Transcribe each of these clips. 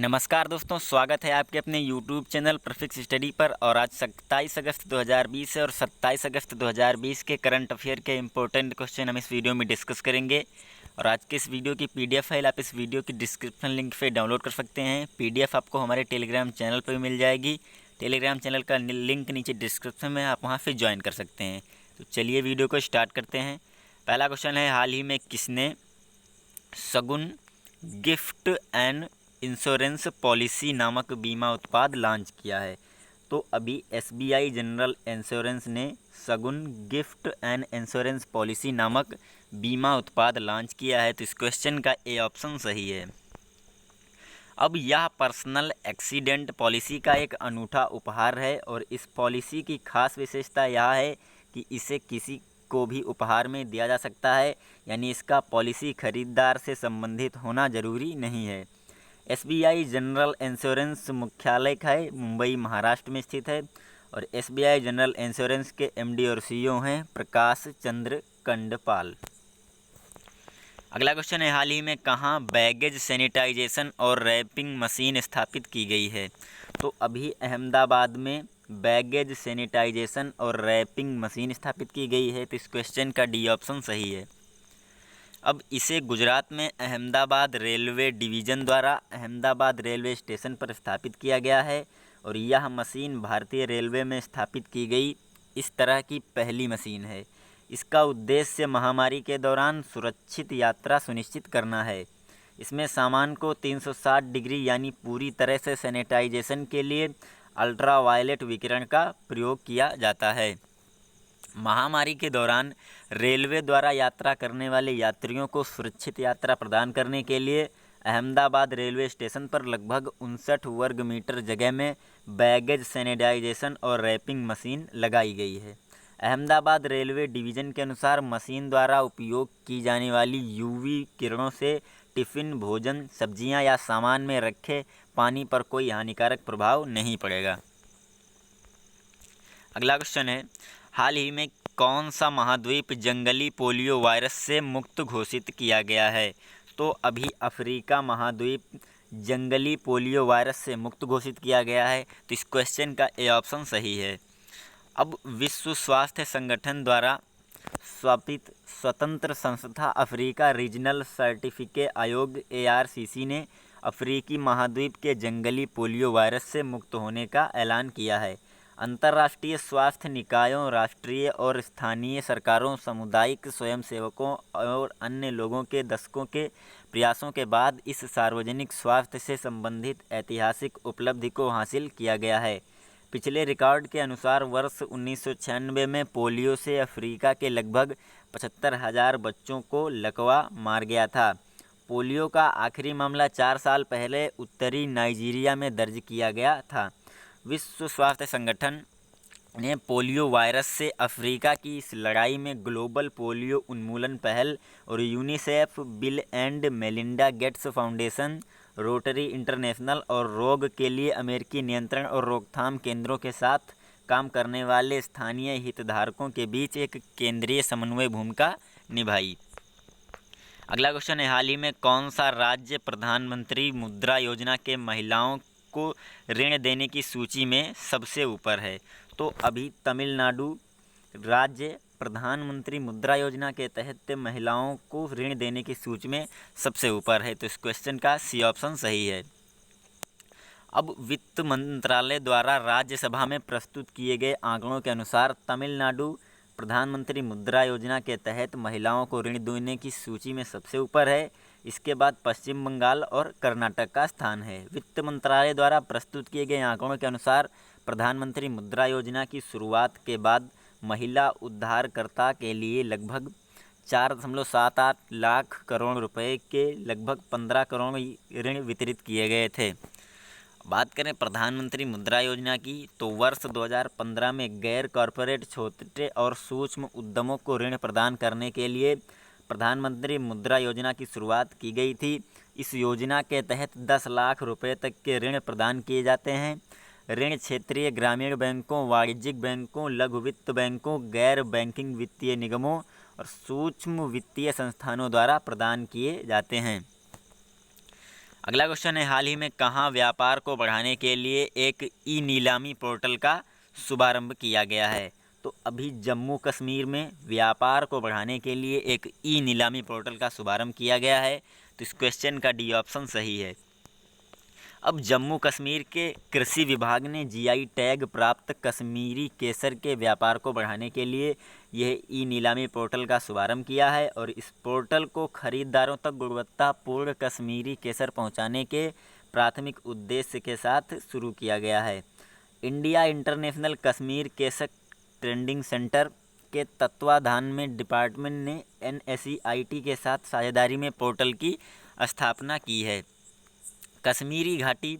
नमस्कार दोस्तों, स्वागत है आपके अपने YouTube चैनल परफेक्ट स्टडी पर। और आज 27 अगस्त 2020 है और 27 अगस्त 2020 के करंट अफेयर के इम्पोर्टेंट क्वेश्चन हम इस वीडियो में डिस्कस करेंगे। और आज के इस वीडियो की PDF फाइल आप इस वीडियो की डिस्क्रिप्शन लिंक से डाउनलोड कर सकते हैं। PDF आपको हमारे टेलीग्राम चैनल पर भी मिल जाएगी। टेलीग्राम चैनल का लिंक नीचे डिस्क्रिप्शन में, आप वहाँ से ज्वाइन कर सकते हैं। तो चलिए वीडियो को स्टार्ट करते हैं। पहला क्वेश्चन है, हाल ही में किसने शगुन गिफ्ट एंड इंश्योरेंस पॉलिसी नामक बीमा उत्पाद लॉन्च किया है? तो अभी SBI जनरल इंश्योरेंस ने शगुन गिफ्ट एंड इंश्योरेंस पॉलिसी नामक बीमा उत्पाद लॉन्च किया है। तो इस क्वेश्चन का ए ऑप्शन सही है। अब यह पर्सनल एक्सीडेंट पॉलिसी का एक अनूठा उपहार है और इस पॉलिसी की खास विशेषता यह है कि इसे किसी को भी उपहार में दिया जा सकता है, यानी इसका पॉलिसी खरीदार से संबंधित होना जरूरी नहीं है। SBI जनरल इंश्योरेंस मुख्यालय है मुंबई महाराष्ट्र में स्थित है और SBI जनरल इंश्योरेंस के MD और CEO हैं प्रकाश चंद्र कंडपाल। अगला क्वेश्चन है, हाल ही में कहाँ बैगेज सैनिटाइजेशन और रैपिंग मशीन स्थापित की गई है? तो अभी अहमदाबाद में बैगेज सैनिटाइजेशन और रैपिंग मशीन स्थापित की गई है। तो इस क्वेश्चन का डी ऑप्शन सही है। अब इसे गुजरात में अहमदाबाद रेलवे डिवीज़न द्वारा अहमदाबाद रेलवे स्टेशन पर स्थापित किया गया है और यह मशीन भारतीय रेलवे में स्थापित की गई इस तरह की पहली मशीन है। इसका उद्देश्य महामारी के दौरान सुरक्षित यात्रा सुनिश्चित करना है। इसमें सामान को 360 डिग्री यानी पूरी तरह से सैनिटाइजेशन के लिए अल्ट्रावायलेट विकिरण का प्रयोग किया जाता है। महामारी के दौरान रेलवे द्वारा यात्रा करने वाले यात्रियों को सुरक्षित यात्रा प्रदान करने के लिए अहमदाबाद रेलवे स्टेशन पर लगभग 59 वर्ग मीटर जगह में बैगेज सैनिटाइजेशन और रैपिंग मशीन लगाई गई है। अहमदाबाद रेलवे डिवीज़न के अनुसार मशीन द्वारा उपयोग की जाने वाली UV किरणों से टिफ़िन, भोजन, सब्जियां या सामान में रखे पानी पर कोई हानिकारक प्रभाव नहीं पड़ेगा। अगला क्वेश्चन है, हाल ही में कौन सा महाद्वीप जंगली पोलियो वायरस से मुक्त घोषित किया गया है? तो अभी अफ्रीका महाद्वीप जंगली पोलियो वायरस से मुक्त घोषित किया गया है। तो इस क्वेश्चन का ए ऑप्शन सही है। अब विश्व स्वास्थ्य संगठन द्वारा स्थापित स्वतंत्र संस्था अफ्रीका रीजनल सर्टिफिकेट आयोग ARCC ने अफ्रीकी महाद्वीप के जंगली पोलियो वायरस से मुक्त होने का ऐलान किया है। अंतर्राष्ट्रीय स्वास्थ्य निकायों, राष्ट्रीय और स्थानीय सरकारों, सामुदायिक स्वयंसेवकों और अन्य लोगों के दशकों के प्रयासों के बाद इस सार्वजनिक स्वास्थ्य से संबंधित ऐतिहासिक उपलब्धि को हासिल किया गया है। पिछले रिकॉर्ड के अनुसार वर्ष 1996 में पोलियो से अफ्रीका के लगभग 75,000 बच्चों को लकवा मार गया था। पोलियो का आखिरी मामला 4 साल पहले उत्तरी नाइजीरिया में दर्ज किया गया था। विश्व स्वास्थ्य संगठन ने पोलियो वायरस से अफ्रीका की इस लड़ाई में ग्लोबल पोलियो उन्मूलन पहल और UNICEF, bill and Melinda Gates foundation, rotary international और रोग के लिए अमेरिकी नियंत्रण और रोकथाम केंद्रों के साथ काम करने वाले स्थानीय हितधारकों के बीच एक केंद्रीय समन्वय भूमिका निभाई। अगला क्वेश्चन है, हाल ही में कौन सा राज्य प्रधानमंत्री मुद्रा योजना के महिलाओं को ऋण देने की सूची में सबसे ऊपर है? तो अभी तमिलनाडु राज्य प्रधानमंत्री मुद्रा योजना के तहत महिलाओं को ऋण देने की सूची में सबसे ऊपर है। तो इस क्वेश्चन का सी ऑप्शन सही है। अब वित्त मंत्रालय द्वारा राज्यसभा में प्रस्तुत किए गए आंकड़ों के अनुसार तमिलनाडु प्रधानमंत्री मुद्रा योजना के तहत महिलाओं को ऋण देने की सूची में सबसे ऊपर है। इसके बाद पश्चिम बंगाल और कर्नाटक का स्थान है। वित्त मंत्रालय द्वारा प्रस्तुत किए गए आंकड़ों के अनुसार प्रधानमंत्री मुद्रा योजना की शुरुआत के बाद महिला उद्धारकर्ता के लिए लगभग 4.78 लाख करोड़ रुपए के लगभग 15 करोड़ ऋण वितरित किए गए थे। बात करें प्रधानमंत्री मुद्रा योजना की, तो वर्ष 2015 में गैर कॉरपोरेट छोटे और सूक्ष्म उद्यमों को ऋण प्रदान करने के लिए प्रधानमंत्री मुद्रा योजना की शुरुआत की गई थी। इस योजना के तहत 10 लाख रुपए तक के ऋण प्रदान किए जाते हैं। ऋण क्षेत्रीय ग्रामीण बैंकों, वाणिज्यिक बैंकों, लघु वित्त बैंकों, गैर बैंकिंग वित्तीय निगमों और सूक्ष्म वित्तीय संस्थानों द्वारा प्रदान किए जाते हैं। अगला क्वेश्चन है, हाल ही में कहाँ व्यापार को बढ़ाने के लिए एक ई नीलामी पोर्टल का शुभारंभ किया गया है? तो अभी जम्मू कश्मीर में व्यापार को बढ़ाने के लिए एक ई नीलामी पोर्टल का शुभारंभ किया गया है। तो इस क्वेश्चन का डी ऑप्शन सही है। अब जम्मू कश्मीर के कृषि विभाग ने जीआई टैग प्राप्त कश्मीरी केसर के व्यापार को बढ़ाने के लिए यह ई नीलामी पोर्टल का शुभारंभ किया है और इस पोर्टल को खरीदारों तक गुणवत्तापूर्ण कश्मीरी केसर पहुंचाने के प्राथमिक उद्देश्य के साथ शुरू किया गया है। इंडिया इंटरनेशनल कश्मीर केसर ट्रेडिंग सेंटर के तत्वाधान में डिपार्टमेंट ने NSEIT के साथ साझेदारी में पोर्टल की स्थापना की है। कश्मीरी घाटी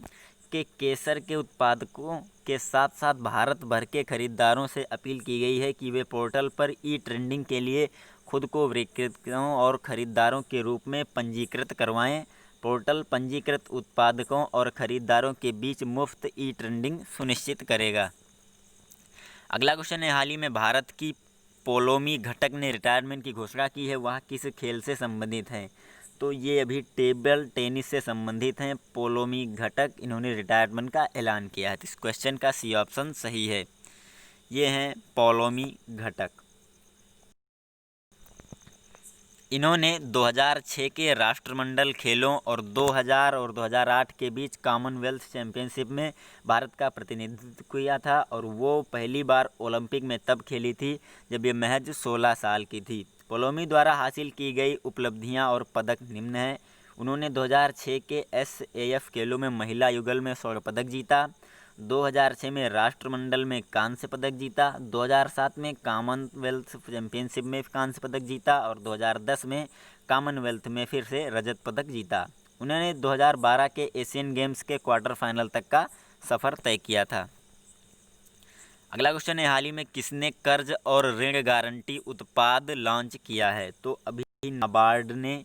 के केसर के उत्पादकों के साथ साथ भारत भर के खरीदारों से अपील की गई है कि वे पोर्टल पर ई ट्रेडिंग के लिए खुद को विक्रेताओं और खरीदारों के रूप में पंजीकृत करवाएं। पोर्टल पंजीकृत उत्पादकों और खरीदारों के बीच मुफ्त ई ट्रेडिंग सुनिश्चित करेगा। अगला क्वेश्चन है, हाल ही में भारत की पोलोमी घटक ने रिटायरमेंट की घोषणा की है, वह किस खेल से संबंधित है? तो ये अभी टेबल टेनिस से संबंधित हैं। पोलोमी घटक, इन्होंने रिटायरमेंट का ऐलान किया है। तो इस क्वेश्चन का सी ऑप्शन सही है। ये हैं पोलोमी घटक। इन्होंने 2006 के राष्ट्रमंडल खेलों और 2000 और 2008 के बीच कॉमनवेल्थ चैंपियनशिप में भारत का प्रतिनिधित्व किया था और वो पहली बार ओलंपिक में तब खेली थी जब ये महज 16 साल की थी। पोलोमी द्वारा हासिल की गई उपलब्धियां और पदक निम्न हैं। उन्होंने 2006 के SAF खेलों में महिला युगल में स्वर्ण पदक जीता, 2006 में राष्ट्रमंडल में कांस्य पदक जीता, 2007 में कॉमनवेल्थ चैंपियनशिप में कांस्य पदक जीता और 2010 में कॉमनवेल्थ में फिर से रजत पदक जीता। उन्होंने 2012 के एशियन गेम्स के क्वार्टर फाइनल तक का सफ़र तय किया था। अगला क्वेश्चन है, हाल ही में किसने कर्ज और ऋण गारंटी उत्पाद लॉन्च किया है? तो अभी नाबार्ड ने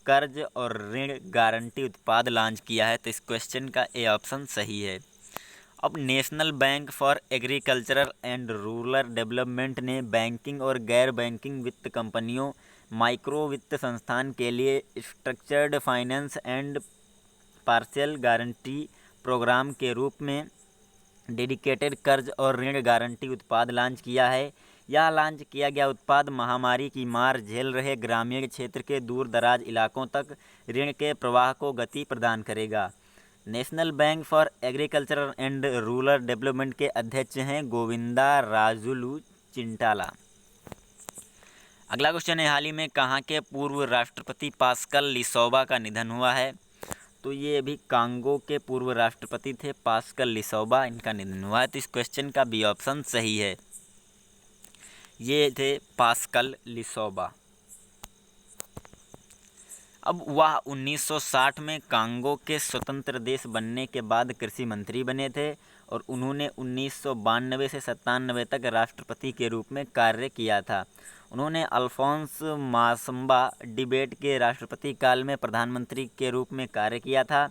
कर्ज और ऋण गारंटी उत्पाद लॉन्च किया है। तो इस क्वेश्चन का ए ऑप्शन सही है। अब national bank for agricultural and rural development ने बैंकिंग और गैर बैंकिंग वित्त कंपनियों, माइक्रो वित्त संस्थान के लिए structured finance and partial guarantee programme के रूप में डेडिकेटेड कर्ज और ऋण गारंटी उत्पाद लॉन्च किया है। यह लॉन्च किया गया उत्पाद महामारी की मार झेल रहे ग्रामीण क्षेत्र के दूर दराज इलाकों तक ऋण के प्रवाह को गति प्रदान करेगा। National bank for agriculture and rural development के अध्यक्ष हैं गोविंदा राजुलू चिंटाला। अगला क्वेश्चन है, हाल ही में कहाँ के पूर्व राष्ट्रपति पास्कल लिसोबा का निधन हुआ है? तो ये अभी कांगो के पूर्व राष्ट्रपति थे पास्कल लिसोबा, इनका निधन हुआ है। तो इस क्वेश्चन का बी ऑप्शन सही है। ये थे पास्कल लिसोबा। अब वह 1960 में कांगो के स्वतंत्र देश बनने के बाद कृषि मंत्री बने थे और उन्होंने 1992 से 97 तक राष्ट्रपति के रूप में कार्य किया था। उन्होंने अल्फोंस मासम्बा डिबेट के राष्ट्रपति काल में प्रधानमंत्री के रूप में कार्य किया था।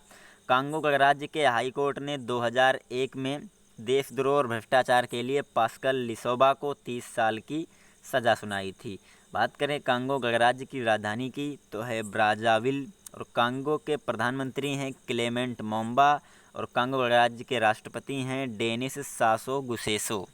कांगो गणराज्य के हाई कोर्ट ने 2001 में देशद्रोह और भ्रष्टाचार के लिए पास्कल लिसोबा को 30 साल की सज़ा सुनाई थी। बात करें कांगो गणराज्य की राजधानी की तो है ब्राज़ाविल और कांगो के प्रधानमंत्री हैं क्लेमेंट मोम्बा और कांगो गणराज्य के राष्ट्रपति हैं डेनिस सासो गुसेसो।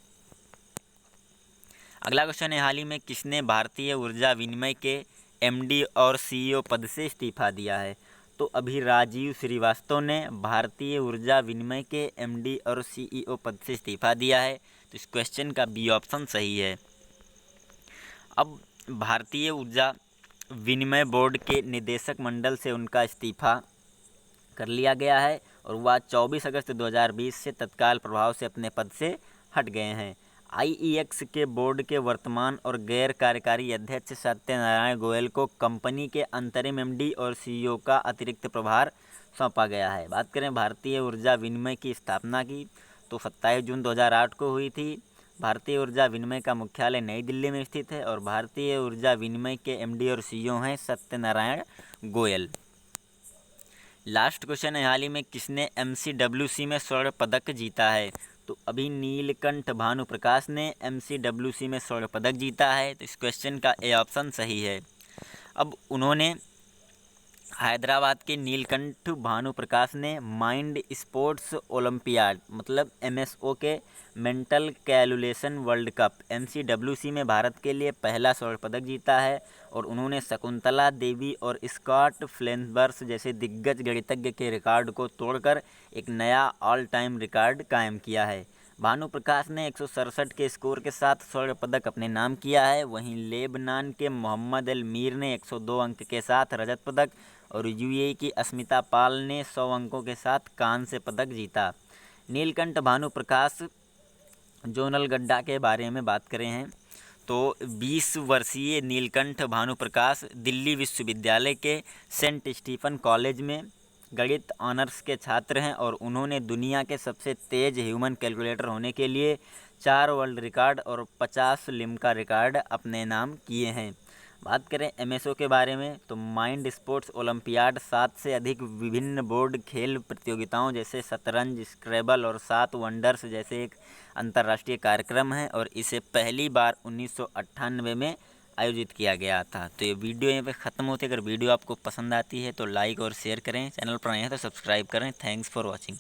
अगला क्वेश्चन है, हाल ही में किसने भारतीय ऊर्जा विनिमय के MD और CEO पद से इस्तीफा दिया है? तो अभी राजीव श्रीवास्तव ने भारतीय ऊर्जा विनिमय के MD और CEO पद से इस्तीफा दिया है। तो इस क्वेश्चन का बी ऑप्शन सही है। अब भारतीय ऊर्जा विनिमय बोर्ड के निदेशक मंडल से उनका इस्तीफा कर लिया गया है और वह 24 अगस्त 2020 से तत्काल प्रभाव से अपने पद से हट गए हैं। IEX के बोर्ड के वर्तमान और गैर कार्यकारी अध्यक्ष सत्यनारायण गोयल को कंपनी के अंतरिम MD और CEO का अतिरिक्त प्रभार सौंपा गया है। बात करें भारतीय ऊर्जा विनिमय की स्थापना की तो 27 जून 2008 को हुई थी। भारतीय ऊर्जा विनिमय का मुख्यालय नई दिल्ली में स्थित है और भारतीय ऊर्जा विनिमय के MD और CEO हैं सत्यनारायण गोयल। लास्ट क्वेश्चन है, हाल ही में किसने MCWC में स्वर्ण पदक जीता है? तो अभी नीलकंठ भानुप्रकाश ने MCWC में स्वर्ण पदक जीता है। तो इस क्वेश्चन का ए ऑप्शन सही है। अब उन्होंने हैदराबाद के नीलकंठ भानुप्रकाश ने माइंड स्पोर्ट्स ओलंपियाड मतलब एमएसओ के मेंटल कैलकुलेशन वर्ल्ड कप एमसीडब्ल्यूसी में भारत के लिए पहला स्वर्ण पदक जीता है और उन्होंने शकुंतला देवी और स्कॉट फ्लेनबर्स जैसे दिग्गज गणितज्ञ के रिकॉर्ड को तोड़कर एक नया ऑल टाइम रिकॉर्ड कायम किया है। भानुप्रकाश ने 167 के स्कोर के साथ स्वर्ण पदक अपने नाम किया है। वहीं लेबनान के मोहम्मद अल मीर ने 102 अंक के साथ रजत पदक और यूएई की अस्मिता पाल ने 100 अंकों के साथ कांस्य पदक जीता। नीलकंठ भानुप्रकाश जोनल गड्ढा के बारे में बात करें हैं तो 20 वर्षीय नीलकंठ भानुप्रकाश दिल्ली विश्वविद्यालय के सेंट स्टीफन कॉलेज में गणित ऑनर्स के छात्र हैं और उन्होंने दुनिया के सबसे तेज़ ह्यूमन कैलकुलेटर होने के लिए 4 वर्ल्ड रिकॉर्ड और 50 लिम्का रिकॉर्ड अपने नाम किए हैं। बात करें एमएसओ के बारे में तो माइंड स्पोर्ट्स ओलंपियाड 7 से अधिक विभिन्न बोर्ड खेल प्रतियोगिताओं जैसे शतरंज, स्क्रैबल और 7 वंडर्स जैसे एक अंतर्राष्ट्रीय कार्यक्रम है और इसे पहली बार 1998 में आयोजित किया गया था। तो ये वीडियो यहाँ पे ख़त्म होती है। अगर वीडियो आपको पसंद आती है तो लाइक और शेयर करें, चैनल पर नए हैं तो सब्सक्राइब करें। Thanks for watching.